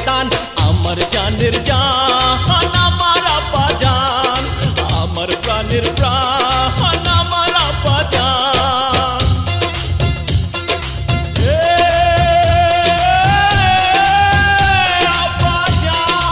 দান আমার জানের জান আমার আব্বা জান আমার প্রাণের প্রাণ আমার আব্বা জান আব্বা জান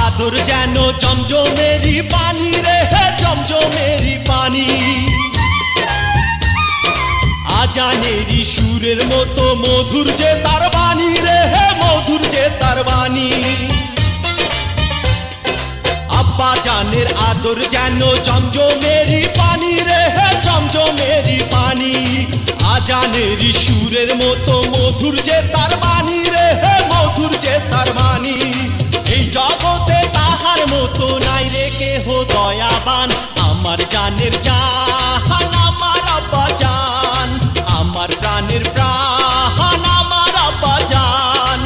आदर जेनो जमजमेरी पानी रे जमजमेरी पानी आजानेरी सुरेर मतो मधुर जे तार बानी रे मधुर जे तार बानी अब्बा जानेर आदर जेनो जमजमेरी पानी रे जमजमेरी पानी आजानेरी सुरेर मतो मधुर जे तार बानी रे मधुर जे तार बानी जगते ताहार मतो नाई रे केह दयाबान आमार जानेर जान आमार आब्बा जान आमार प्राणेर प्राण आमार आब्बा जान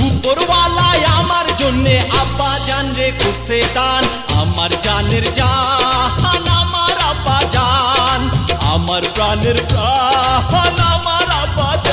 उपरवालाय आमार जन्ने आब्बा जान रे करछे दान आमार जानेर जान आमार आब्बा जान आमार प्राणेर प्राण आमार आब्बा जान।